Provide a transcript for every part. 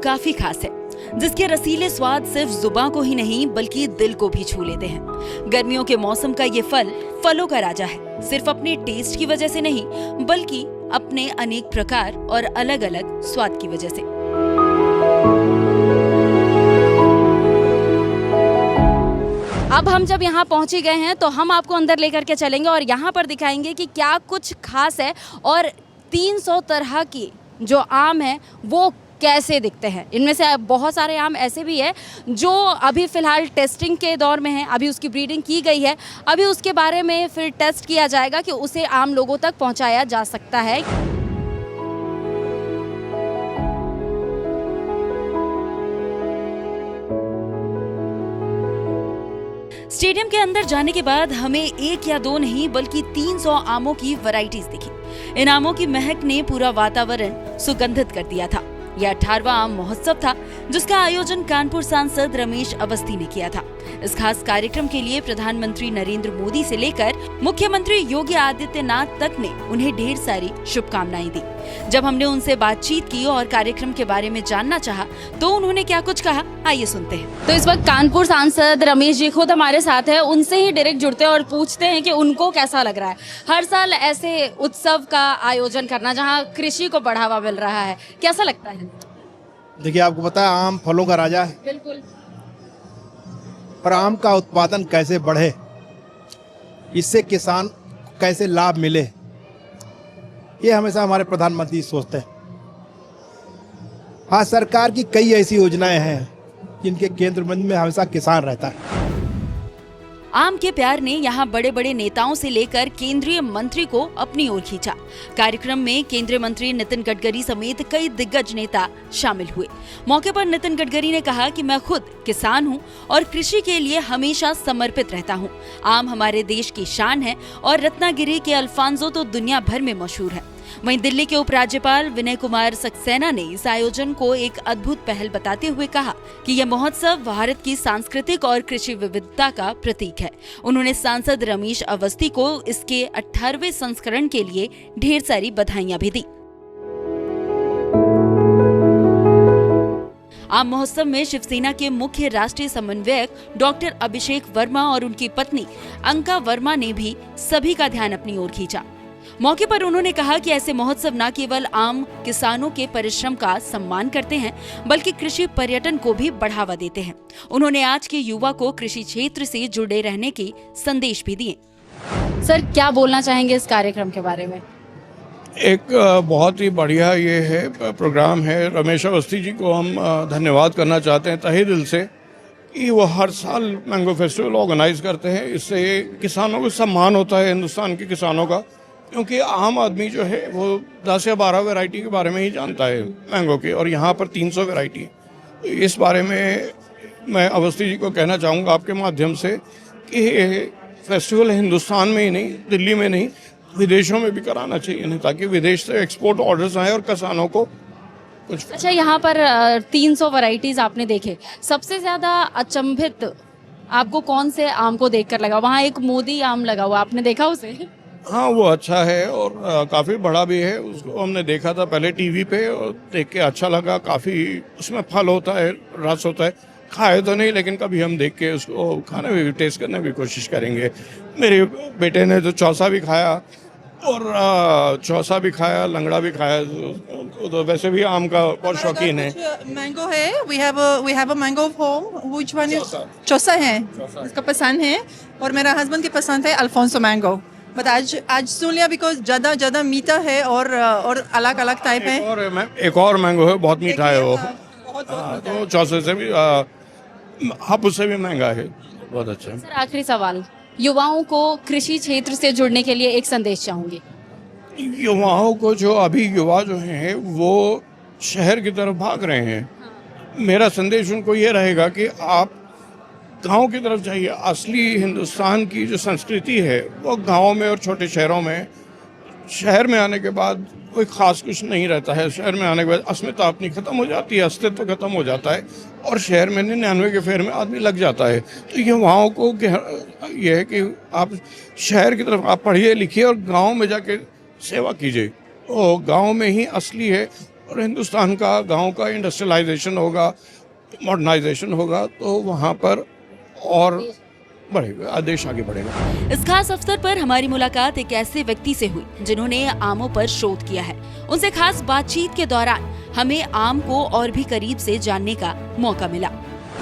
काफी खास है, जिसके रसीले स्वाद सिर्फ जुबान को ही नहीं बल्कि दिल को भी छू लेते हैं। गर्मियों के मौसम का ये फल फलों का राजा है, सिर्फ अपने टेस्ट की वजह से नहीं बल्कि अपने अनेक प्रकार और अलग अलग स्वाद की वजह से। अब हम जब यहाँ पहुँच गए हैं तो हम आपको अंदर लेकर के चलेंगे और यहाँ पर दिखाएंगे कि क्या कुछ खास है और 300 तरह की जो आम है वो कैसे दिखते हैं। इनमें से बहुत सारे आम ऐसे भी है जो अभी फ़िलहाल टेस्टिंग के दौर में है, अभी उसकी ब्रीडिंग की गई है, अभी उसके बारे में फिर टेस्ट किया जाएगा कि उसे आम लोगों तक पहुंचाया जा सकता है। स्टेडियम के अंदर जाने के बाद हमें एक या दो नहीं बल्कि 300 आमों की वैरायटीज दिखी। इन आमों की महक ने पूरा वातावरण सुगंधित कर दिया था। यह 18वां आम महोत्सव था जिसका आयोजन कानपुर सांसद रमेश अवस्थी ने किया था। इस खास कार्यक्रम के लिए प्रधानमंत्री नरेंद्र मोदी से लेकर मुख्यमंत्री योगी आदित्यनाथ तक ने उन्हें ढेर सारी शुभकामनाएं दी। जब हमने उनसे बातचीत की और कार्यक्रम के बारे में जानना चाहा तो उन्होंने क्या कुछ कहा, आइए सुनते हैं। तो इस वक्त कानपुर सांसद रमेश जी खुद हमारे साथ है, उनसे ही डायरेक्ट जुड़ते हैं और पूछते हैं कि उनको कैसा लग रहा है हर साल ऐसे उत्सव का आयोजन करना जहाँ कृषि को बढ़ावा मिल रहा है, कैसा लगता है? देखिए, आपको पता है आम फलों का राजा है। बिल्कुल। पर आम का उत्पादन कैसे बढ़े, इससे किसान को कैसे लाभ मिले, ये हमेशा हमारे प्रधानमंत्री सोचते हैं। हाँ, सरकार की कई ऐसी योजनाएं हैं जिनके केंद्र में हमेशा किसान रहता है। आम के प्यार ने यहाँ बड़े बड़े नेताओं से लेकर केंद्रीय मंत्री को अपनी ओर खींचा। कार्यक्रम में केंद्रीय मंत्री नितिन गडकरी समेत कई दिग्गज नेता शामिल हुए। मौके पर नितिन गडकरी ने कहा कि मैं खुद किसान हूँ और कृषि के लिए हमेशा समर्पित रहता हूँ। आम हमारे देश की शान है और रत्नागिरी के अल्फांसो तो दुनिया भर में मशहूर है। वहीं दिल्ली के उपराज्यपाल विनय कुमार सक्सेना ने इस आयोजन को एक अद्भुत पहल बताते हुए कहा कि यह महोत्सव भारत की सांस्कृतिक और कृषि विविधता का प्रतीक है। उन्होंने सांसद रमेश अवस्थी को इसके 18वें संस्करण के लिए ढेर सारी बधाइयां भी दी। आम महोत्सव में शिवसेना के मुख्य राष्ट्रीय समन्वयक डॉक्टर अभिषेक वर्मा और उनकी पत्नी अंका वर्मा ने भी सभी का ध्यान अपनी ओर खींचा। मौके पर उन्होंने कहा कि ऐसे महोत्सव न केवल आम किसानों के परिश्रम का सम्मान करते हैं बल्कि कृषि पर्यटन को भी बढ़ावा देते हैं। उन्होंने आज के युवा को कृषि क्षेत्र से जुड़े रहने के संदेश भी दिए। सर, क्या बोलना चाहेंगे इस कार्यक्रम के बारे में? एक बहुत ही बढ़िया ये है प्रोग्राम है। रमेश अवस्थी जी को हम धन्यवाद करना चाहते हैं तहे दिल से कि वो हर साल मैंगो फेस्टिवल ऑर्गेनाइज करते हैं। इससे किसानों को सम्मान होता है, हिंदुस्तान के किसानों का, क्योंकि आम आदमी जो है वो 10 या 12 वैरायटी के बारे में ही जानता है मैंगो के, और यहाँ पर 300 वैरायटी है। इस बारे में मैं अवस्थी जी को कहना चाहूँगा आपके माध्यम से कि फेस्टिवल हिंदुस्तान में ही नहीं, दिल्ली में नहीं, विदेशों में भी कराना चाहिए, नहीं ताकि विदेश से एक्सपोर्ट ऑर्डर्स आए और किसानों को कुछ। अच्छा, यहाँ पर 300 वैरायटीज आपने देखे, सबसे ज़्यादा अचंभित आपको कौन से आम को देखकर लगा? वहाँ एक मोदी आम लगा हुआ, आपने देखा उसे? हाँ, वो अच्छा है और काफ़ी बड़ा भी है। उसको हमने देखा था पहले टीवी पे और देख के अच्छा लगा। काफ़ी उसमें फल होता है, रस होता है। खाए तो नहीं, लेकिन कभी हम देख के उसको खाने में भी, टेस्ट करने की कोशिश करेंगे। मेरे बेटे ने तो चौसा भी खाया और चौसा भी खाया, लंगड़ा भी खाया, तो वैसे भी आम का बहुत शौकीन है। मैंगो है, we have a mango home, which one is Chausa है, इसका पसंद है, और मेरा हस्बैंड की पसंद है अल्फोंसो मैंगो। बट आज सुन लिया बिकॉज ज़्यादा मीठा है और अलग अलग टाइप है। एक और मैंगो है, बहुत मीठा है वो, तो चौसे से भी हापुस से भी महंगा है, बहुत अच्छा है। सर, आखिरी सवाल, युवाओं को कृषि क्षेत्र से जुड़ने के लिए एक संदेश चाहूँगी। युवाओं को, जो अभी युवा जो हैं वो शहर की तरफ भाग रहे हैं, मेरा संदेश उनको ये रहेगा कि आप गांव की तरफ जाइए। असली हिंदुस्तान की जो संस्कृति है वो गांव में और छोटे शहरों में। शहर में आने के बाद कोई ख़ास कुछ नहीं रहता है। शहर में आने के बाद अस्मिता अपनी ख़त्म हो जाती है, अस्तित्व ख़त्म हो जाता है, और शहर में 99 के फेर में आदमी लग जाता है। तो युवाओं को यह है कि आप शहर की तरफ आप पढ़िए लिखिए और गाँव में जाके सेवा कीजिए। तो गाँव में ही असली है और हिंदुस्तान का गांव का इंडस्ट्रियलाइजेशन होगा, मॉडर्नाइजेशन होगा, तो वहाँ पर और बढ़ेगा, देश आगे बढ़ेगा। इस खास अवसर पर हमारी मुलाकात एक ऐसे व्यक्ति से हुई जिन्होंने आमों पर शोध किया है। उनसे खास बातचीत के दौरान हमें आम को और भी करीब से जानने का मौका मिला।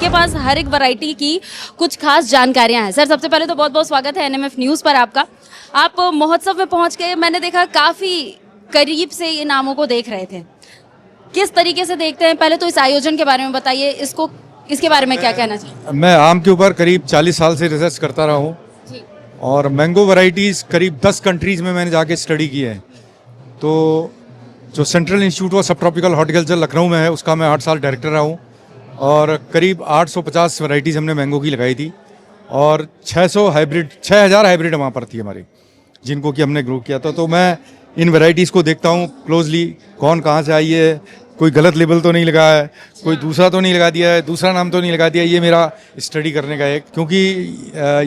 के पास हर एक वैरायटी की कुछ खास जानकारियां हैं। सर, सबसे पहले तो बहुत बहुत स्वागत है एनएमएफ न्यूज़ पर आपका। आप महोत्सव में पहुंच के मैंने देखा काफ़ी करीब से इन आमों को देख रहे थे। किस तरीके से देखते हैं, पहले तो इस आयोजन के बारे में बताइए, इसके बारे में क्या कहना चाहिए? मैं आम के ऊपर करीब 40 साल से रिसर्च करता रहा हूँ और मैंगो वैरायटीज़ करीब 10 कंट्रीज़ में मैंने जाके स्टडी की है। तो जो सेंट्रल इंस्टीट्यूट ऑफ सब ट्रॉपिकल हॉर्टिकल्चर लखनऊ में है, उसका मैं 8 साल डायरेक्टर रहा हूँ और करीब 850 वैरायटीज़ हमने मैंगो की लगाई थी और 6000 हाइब्रिड वहाँ पर थी हमारी, जिनको कि हमने ग्रो किया था। तो मैं इन वैरायटीज़ को देखता हूँ क्लोजली, कौन कहाँ से आई है, कोई गलत लेबल तो नहीं लगा है, कोई दूसरा तो नहीं लगा दिया है, दूसरा नाम तो नहीं लगा दिया। ये मेरा स्टडी करने का एक, क्योंकि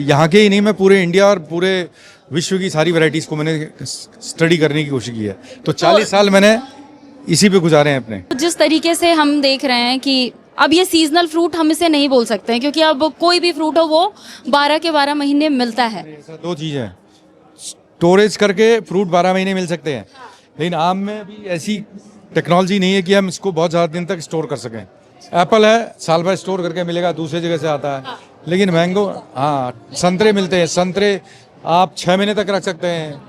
यहाँ के ही नहीं, मैं पूरे इंडिया और पूरे विश्व की सारी वैरायटीज़ को मैंने स्टडी करने की कोशिश की है। तो 40 साल मैंने इसी पे गुजारे हैं अपने। जिस तरीके से हम देख रहे हैं कि अब ये सीजनल फ्रूट हम इसे नहीं बोल सकते हैं, क्योंकि अब कोई भी फ्रूट हो वो 12 के 12 महीने मिलता है। ऐसा 2 चीज़ है, स्टोरेज करके फ्रूट 12 महीने मिल सकते हैं, लेकिन आम में अभी ऐसी टेक्नोलॉजी नहीं है कि हम इसको बहुत ज़्यादा दिन तक स्टोर कर सकें। एप्पल है, साल भर स्टोर करके मिलेगा, दूसरी जगह से आता है। लेकिन मैंगो, हाँ, संतरे मिलते हैं, संतरे आप 6 महीने तक रख सकते हैं,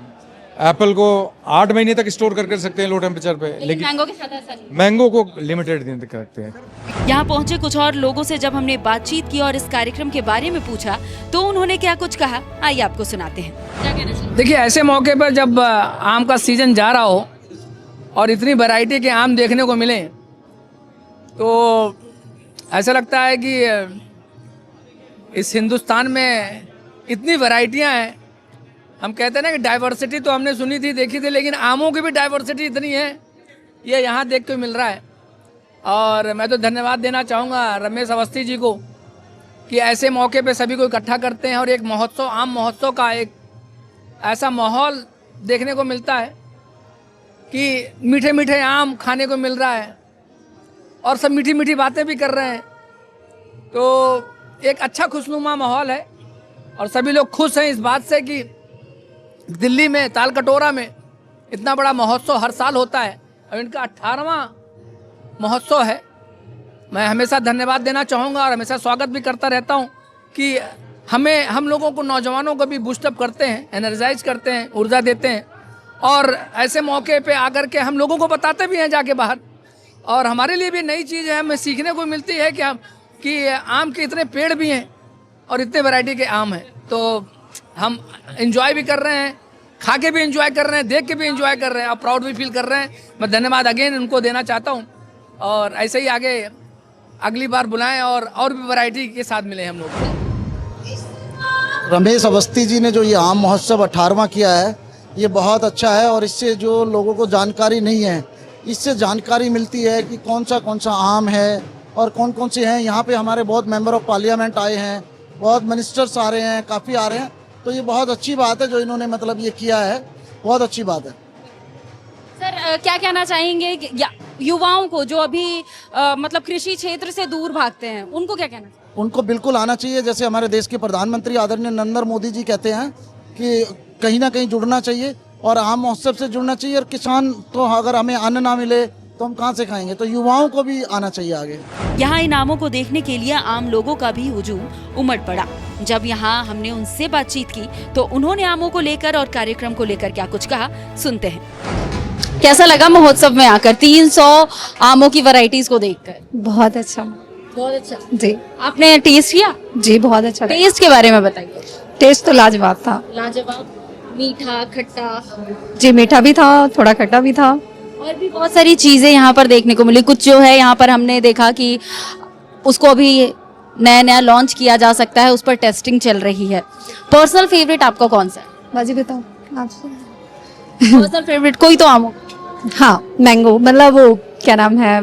एप्पल को 8 महीने तक स्टोर कर सकते हैं लो टेम्परेचर पे, लेकिन मैंगो के साथ ऐसा नहीं। मैंगो को लिमिटेड दिन तक रखते हैं। यहाँ पहुँचे कुछ और लोगों से जब हमने बातचीत की और इस कार्यक्रम के बारे में पूछा तो उन्होंने क्या कुछ कहा, आइए आपको सुनाते हैं। क्या कहना चाहिए? देखिए, ऐसे मौके पर जब आम का सीजन जा रहा हो और इतनी वैरायटी के आम देखने को मिले तो ऐसा लगता है कि इस हिंदुस्तान में इतनी वैरायटियां हैं। हम कहते हैं ना कि डाइवर्सिटी तो हमने सुनी थी, देखी थी, लेकिन आमों की भी डाइवर्सिटी इतनी है, ये यहाँ देख के मिल रहा है। और मैं तो धन्यवाद देना चाहूँगा रमेश अवस्थी जी को कि ऐसे मौके पे सभी को इकट्ठा करते हैं और एक महोत्सव, आम महोत्सव का एक ऐसा माहौल देखने को मिलता है कि मीठे मीठे आम खाने को मिल रहा है और सब मीठी मीठी बातें भी कर रहे हैं। तो एक अच्छा खुशनुमा माहौल है और सभी लोग खुश हैं इस बात से कि दिल्ली में तालकटोरा में इतना बड़ा महोत्सव हर साल होता है और इनका 18वां महोत्सव है। मैं हमेशा धन्यवाद देना चाहूँगा और हमेशा स्वागत भी करता रहता हूँ कि हम लोगों को, नौजवानों को भी बूस्टअप करते हैं, एनर्जाइज करते हैं, ऊर्जा देते हैं और ऐसे मौके पे आकर के हम लोगों को बताते भी हैं जाके बाहर। और हमारे लिए भी नई चीज़ है, हमें सीखने को मिलती है कि आम के इतने पेड़ भी हैं और इतने वैरायटी के आम हैं। तो हम एंजॉय भी कर रहे हैं, खा के भी एंजॉय कर रहे हैं, देख के भी एंजॉय कर रहे हैं और प्राउड भी फील कर रहे हैं। मैं धन्यवाद अगेन उनको देना चाहता हूँ और ऐसे ही आगे अगली बार बुलाएं और भी वैरायटी के साथ मिले हम लोग। रमेश अवस्थी जी ने जो ये आम महोत्सव 18वां किया है, ये बहुत अच्छा है और इससे जो लोगों को जानकारी नहीं है, इससे जानकारी मिलती है कि कौन सा आम है और कौन से हैं। यहाँ पे हमारे बहुत मेंबर ऑफ पार्लियामेंट आए हैं, बहुत मिनिस्टर्स आ रहे हैं, काफ़ी आ रहे हैं। तो ये बहुत अच्छी बात है जो इन्होंने मतलब ये किया है, बहुत अच्छी बात है। सर, क्या कहना चाहेंगे युवाओं को जो अभी मतलब कृषि क्षेत्र से दूर भागते हैं, उनको क्या कहना चाहिए? उनको बिल्कुल आना चाहिए। जैसे हमारे देश के प्रधानमंत्री आदरणीय नरेंद्र मोदी जी कहते हैं कि कहीं ना कहीं जुड़ना चाहिए और आम महोत्सव से जुड़ना चाहिए। और किसान तो अगर हमें अन्न ना मिले तो हम कहाँ से खाएंगे, तो युवाओं को भी आना चाहिए आगे। यहाँ इन आमों को देखने के लिए आम लोगों का भी हुजूम उमड़ पड़ा। जब यहाँ हमने उनसे बातचीत की तो उन्होंने आमों को लेकर और कार्यक्रम को लेकर क्या कुछ कहा, सुनते हैं। कैसा लगा महोत्सव में आकर 300 आमों की वैरायटीज को देखकर? बहुत अच्छा। बहुत अच्छा जी। आपने टेस्ट किया? जी, बहुत अच्छा। टेस्ट के बारे में बताइए। टेस्ट तो लाजवाब था। लाजवाब, मीठा, खट्टा? जी, मीठा भी था, थोड़ा खट्टा भी था। और भी बहुत सारी चीजें यहाँ पर देखने को मिली। कुछ जो है यहाँ पर हमने देखा कि उसको अभी नया लॉन्च किया जा सकता है, उस पर टेस्टिंग चल रही है। पर्सनल फेवरेट आपका कौन सा है? बाजी बताओ आपसे। पर्सनल फेवरेट कोई तो आम हो? हाँ, मैंगो, मतलब वो क्या नाम है,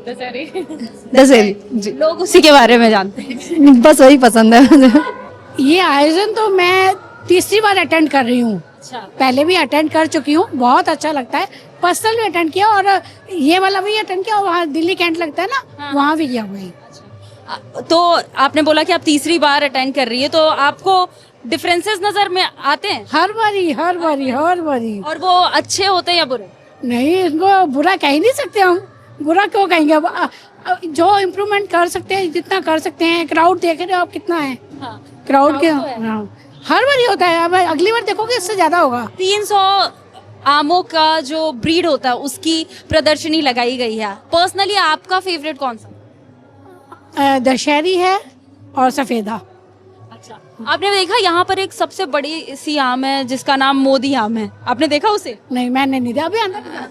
दशहरी जी। लोग उसी के बारे में जानते हैं। बस वही पसंद है मुझे। ये आयोजन तो मैं तीसरी बार अटेंड कर रही हूँ पहले भी अटेंड कर चुकी हूँ, बहुत अच्छा लगता है। पर्सनल भी अटेंड किया और ये वाला भी अटेंड किया, वहाँ दिल्ली कैंट लगता है ना, वहाँ भी किया हुआ है। तो आपने बोला कि आप तीसरी बार अटेंड कर रही है, तो आपको डिफरेंसेस नजर में आते हैं? हर बारी। और वो अच्छे होते हैं या बुरे? नहीं, इनको बुरा कह ही नहीं सकते हम, बुरा क्यों कहेंगे। अब जो इम्प्रूवमेंट कर सकते हैं, जितना कर सकते हैं। क्राउड देख रहे हो आप कितना है, क्राउड के हर बार ही होता है। अब अगली बार देखोगे इससे ज्यादा होगा। 300 आमों का जो ब्रीड होता है उसकी प्रदर्शनी लगाई गई है। पर्सनली आपका फेवरेट कौन सा? दशहरी है और सफेदा। अच्छा, आपने देखा यहाँ पर एक सबसे बड़ी सी आम है जिसका नाम मोदी आम है, आपने देखा उसे? नहीं, मैंने नहीं देखा, अभी अंदर।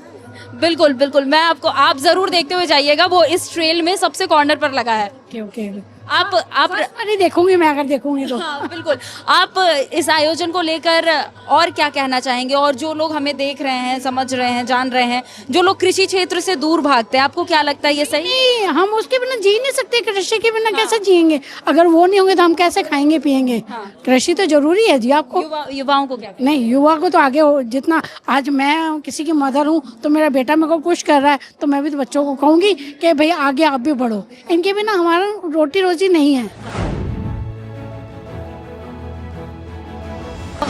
बिल्कुल मैं आप जरूर देखते हुए जाइएगा, वो इस ट्रेल में सबसे कॉर्नर पर लगा है। ओके। आप अरे देखूंगी मैं, अगर देखूंगी तो। हाँ, बिल्कुल। आप इस आयोजन को लेकर और क्या कहना चाहेंगे? और जो लोग हमें देख रहे हैं, समझ रहे हैं, जान रहे हैं, जो लोग कृषि क्षेत्र से दूर भागते हैं, आपको क्या लगता है ये सही? नहीं, हम उसके बिना जी नहीं सकते। कृषि के बिना कैसे जिएंगे? अगर वो नहीं होंगे तो हम कैसे खाएंगे पिएंगे? कृषि तो जरूरी है जी। आपको युवाओं को क्या? नहीं, युवा को तो आगे जितना आज मैं किसी की मदर हूँ तो मेरा बेटा मेरे को पुश कर रहा है, तो मैं भी तो बच्चों को कहूंगी कि भैया आगे आप भी बढ़ो। इनके बिना हमारा रोटी रोजी नहीं है।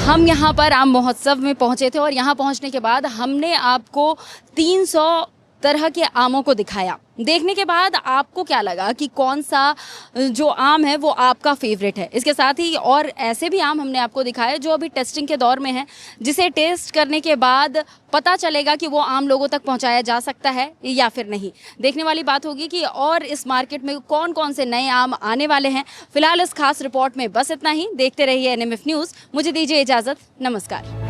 हम यहाँ पर आम महोत्सव में पहुंचे थे और यहाँ पहुंचने के बाद हमने आपको 300 तरह के आमों को दिखाया। देखने के बाद आपको क्या लगा कि कौन सा जो आम है वो आपका फेवरेट है? इसके साथ ही और ऐसे भी आम हमने आपको दिखाए जो अभी टेस्टिंग के दौर में है, जिसे टेस्ट करने के बाद पता चलेगा कि वो आम लोगों तक पहुंचाया जा सकता है या फिर नहीं। देखने वाली बात होगी कि और इस मार्केट में कौन कौन से नए आम आने वाले हैं। फिलहाल इस खास रिपोर्ट में बस इतना ही। देखते रहिए NMF न्यूज़। मुझे दीजिए इजाज़त। नमस्कार।